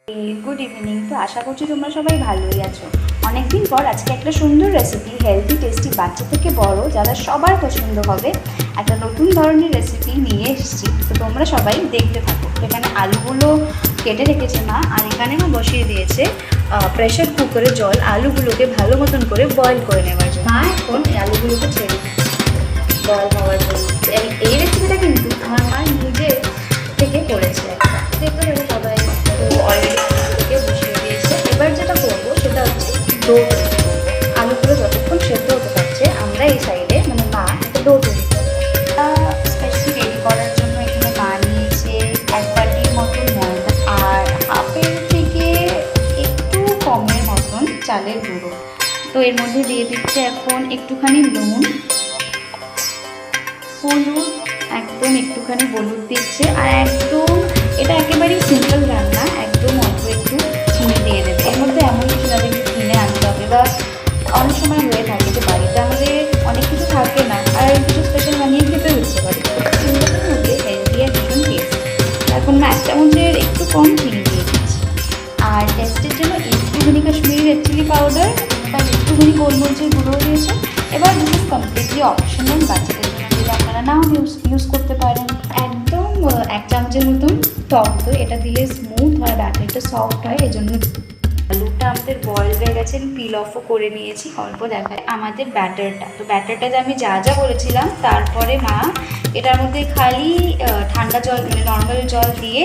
Good evening. तो आशा करছি তোমরা সবাই ভালোই আছো। অনেকদিন পর আজকে একটা সুন্দর রেসিপি, হেলদি টেস্টি, বাচ্চা থেকে বড় যারা সবার পছন্দ হবে একটা নতুন ধরনের রেসিপি নিয়ে এসেছি। তো তোমরা সবাই দেখতে থাকো। এখানে আলুগুলো কেটে রেখেছে মা, আর এখানে মা বসিয়ে দিয়েছে প্রেশার কুকারে জল আলুগুলোকে ভালো মতন করে বয়েল করে নেওয়ার জন্য। মা এখন এই আলুগুলোকে ছেড়ে বয়েল হওয়ার জন্য। এই রেসিপিটা কিন্তু আমার মা নিজে থেকে করেছে একটা, দেখতে পাবো সবাই। তো অলরেডি আলুগুলোকে বসিয়ে দিয়েছে। এবার যেটা করবো সেটা হচ্ছে ডো তৈরি করবো। আলুগুলো যতক্ষণ সেদ্ধ হতে পারছে আমরা এই সাইডে মানে মা একটা ডো তৈরি করবো। স্পেশালি রেডি করার জন্য এখানে মা নিয়েছে 1 বাটির মতন ময়দা আর হাফের থেকে একটু কমের মতন চালের গুঁড়ো। তো এর মধ্যে দিয়ে দিচ্ছে এখন একটুখানি নুন, হলুদ, একদম একটুখানি হলুদ দিচ্ছে, আর একদম এটা একেবারেই সিম্পল রান্না, একদম অল্প একটু চিনি দিয়ে দেবে। এর মধ্যে এমন কিছু না যে কিনে আনতে হবে, বা অনেক সময় হয়ে থাকে যে বাড়িতে আমাদের অনেক কিছু থাকে না আর কিছু স্পেশাল বানিয়ে খেতে হচ্ছে বাড়িতে। সিম্পলের মধ্যে হেলদি আর ভীষণ টেস্ট। এখন না 1 চামচের একটু কম চিনি দিয়ে দিচ্ছি, আর টেস্টের জন্য একটুখানি কাশ্মীরি রেড চিলি পাউডার বা একটুখানি গোলমরিচের গুঁড়ো দিয়েছে। এবার দিস ইজ কমপ্লিটলি অপশনাল, বাচ্চাদের জন্য যদি আপনারা নাও ইউজ করতে পারেন। একদম 1 চামচের মতন টক দই, এটা দিলে স্মুথ হয়, ব্যাটারটা সফট হয়। এই জন্য আলুটা আমাদের বয়েল হয়ে গেছে, পিল অফও করে নিয়েছি। অল্প দেখায় আমাদের ব্যাটারটা। তো ব্যাটারটাতে আমি যা যা বলেছিলাম, তারপরে মা এটার মধ্যে খালি ঠান্ডা জল মানে নর্মাল জল দিয়ে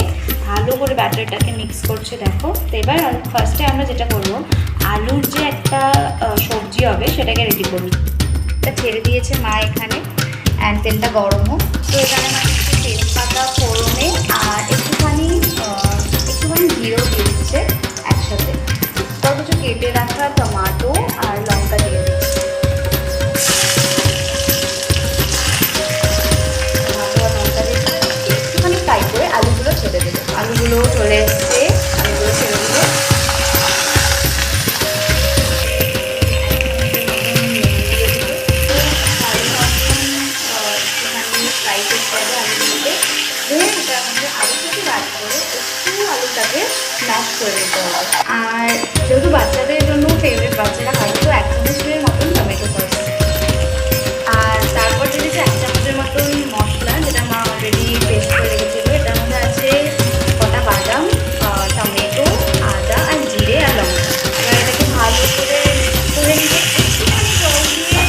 ভালো করে ব্যাটারটাকে মিক্স করছে, দেখো। তো এবার ফার্স্টে আমরা যেটা করবো, আলুর যে একটা সবজি হবে সেটাকে রেডি করবো। এটা ছেড়ে দিয়েছে মা এখানে, অ্যান্ড তেলটা গরম হোক। তো এখানে মা একটু তেজপাতা ফোড়নে আর একটুখানি জিরেও দিয়ে দিচ্ছে একসাথে। তার কিছু কেটে রাখা টমাটো আর লঙ্কা দিয়ে দিচ্ছে। টমাটো আর লঙ্কা দিয়ে একটুখানি ফ্রাই করে আলুগুলো ছেড়ে দেবে। আলুগুলো চলে এসছে, আলুগুলো ছেড়ে দিলে আলুটাকে ম্যাশ করে দিতে হবে। আর যেহেতু বাচ্চাদের জন্য ফেভারিট, বাচ্চারা হয়তো 1 চামচের মতন টমেটো সস, আর তারপর দিয়েছে 1 চামচের মতন মশলা, যেটা মা অলরেডি পেস্ট করে রেখেছিলো। এটার মধ্যে আছে কটা বাদাম, টমেটো, আদা আর জিরে আর লঙ্কা। এবার এটাকে ভালো করে করে নিয়ে একটুখানি জল দিয়ে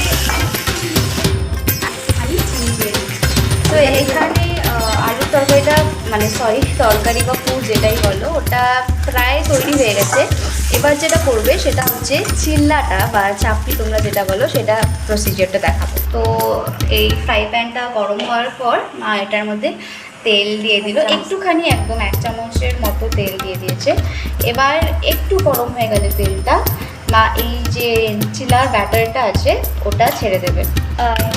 একটুখানি চিনি দিয়ে দিচ্ছি। তো এখানে আলুর তরকারিটা মানে তরকারি বা ফুড যেটাই বলো, ওটা প্রায় তৈরি হয়ে গেছে। এবার যেটা করবে সেটা হচ্ছে চিল্লাটা বা চাপড়ি তোমরা যেটা বলো, সেটা প্রসিজারটা দেখাবো। তো এই ফ্রাই প্যানটা গরম হওয়ার পর মা এটার মধ্যে তেল দিয়ে দিল একটুখানি, একদম 1 চামচের মতো তেল দিয়ে দিয়েছে। এবার একটু গরম হয়ে গেলে তেলটা, মা এই যে চিলার ব্যাটারটা আছে ওটা ছেড়ে দেবে।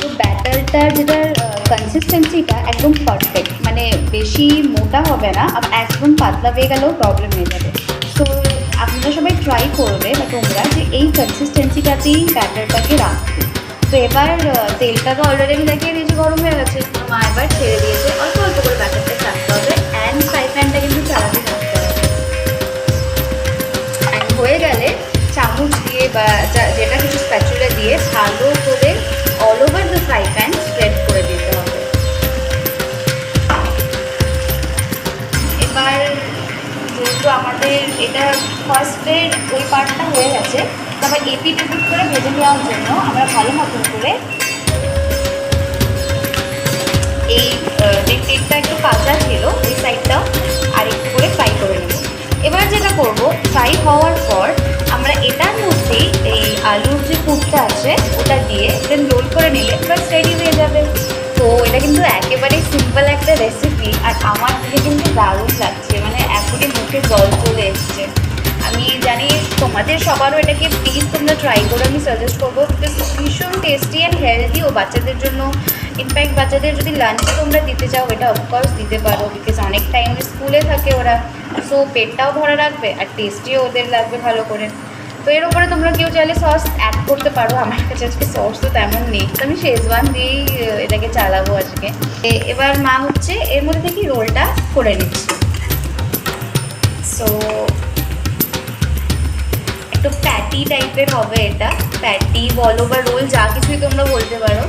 তো ব্যাটারটার যেটার কনসিস্টেন্সিটা একদম পারফেক্ট, মানে বেশি মোটা হবে না, একদম পাতলা হয়ে গেলেও প্রবলেম হয়ে যাবে। সো আপনারা সবাই ট্রাই করবে বা তোমরা যে এই কনসিস্টেন্সিটাতেই ব্যাটারটাকে রাখবে। তো এবার তেলটা তো অলরেডি আমি দেখিয়ে দিয়েছি গরম হয়ে গেছে। তো মা এবার ছেড়ে দিয়েছে, অল্প অল্প করে ব্যাটারটা ছাড়তে হবে, অ্যান্ড ফ্রাই প্যানটা কিন্তু চালাতে থাকতে হবে। অ্যান্ড হয়ে গেলে চামচ দিয়ে বা যেটা কিছু স্প্যাচুলা দিয়ে ভালো করে all over the fry pan spread করে দিতে হবে। এবার যেহেতু আমাদের এটা ফার্স্টের ওই পার্টটা হয়ে গেছে, তারপর এপিট করে ভেজে নেওয়ার জন্য আমরা ভালো মতন করে এই যে তেলটা একটু কাঁচা ছিল ওই সাইডটাও আর একটু করে ফ্রাই করে নেব। এবার যেটা করব, ফ্রাই হওয়ার পর আমরা এটার মধ্যেই এই আলুর যে পুরটা আছে ওটা দিয়ে দেন রোল করে নিলে বাস রেডি হয়ে যাবে। তো এটা কিন্তু একেবারেই সিম্পল একটা রেসিপি, আর আমার দিকে কিন্তু দারুণ লাগছে, মানে এখনই মুখে জল চলে এসছে। আমি জানি তোমাদের সবারও এটাকে প্লিজ তোমরা ট্রাই করো, আমি সাজেস্ট করবো, বিকজ ভীষণ টেস্টি অ্যান্ড হেলদি। ও বাচ্চাদের জন্য, ইনফ্যাক্ট বাচ্চাদের যদি লাঞ্চে তোমরা দিতে চাও এটা অফকোর্স দিতে পারো, বিকজ অনেক টাইম স্কুলে থাকে ওরা। সো পেটটাও ভরা রাখবে আর টেস্টিও ওদের লাগবে ভালো করে। তো এর উপরে তোমরা কেউ চাইলে সস অ্যাড করতে পারো। আমার কাছে আজকে সস তো তেমন নেই, তো আমি শেজওয়ান দিয়েই এটাকে চালাবো আজকে। এবার মা হচ্ছে এর মধ্যে থেকে রোলটা করে নিচ্ছি। সো তো প্যাটি টাইপের হবে এটা, প্যাটি বলো বা রোল যা কিছুই তোমরা বলতে পারো।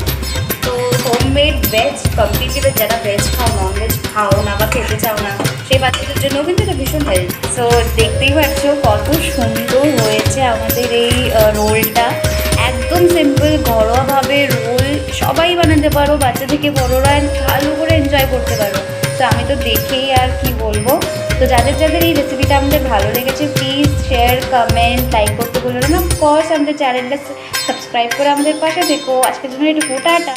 তো হোমমেড ভেজ কমপ্লিটলি ভেজ, যারা ভেজ খাও, নন ভেজ খাও না বা খেতে চাও না সেই বাচ্চাদের জন্যও কিন্তু এটা ভীষণ হেল্প। সো দেখতেই পাচ্ছ কত সুন্দর হয়েছে আমাদের এই রোলটা। একদম সিম্পল ঘরোয়াভাবে রোল সবাই বানাতে পারো, বাচ্চা থেকে বড়োরা ভালো করে এনজয় করতে পারো। তো আমি তো দেখেই আর কি বলবো। তো যাদের যাদের এই রেসিপিটা আমাদের ভালো লেগেছে প্লিজ শেয়ার, কমেন্ট, লাইক করতে বলবেন না। অফকোর্স আমাদের চ্যানেলটা সাবস্ক্রাইব করে আমাদের পাশে দেখো। আজকের জন্য একটু টাটা।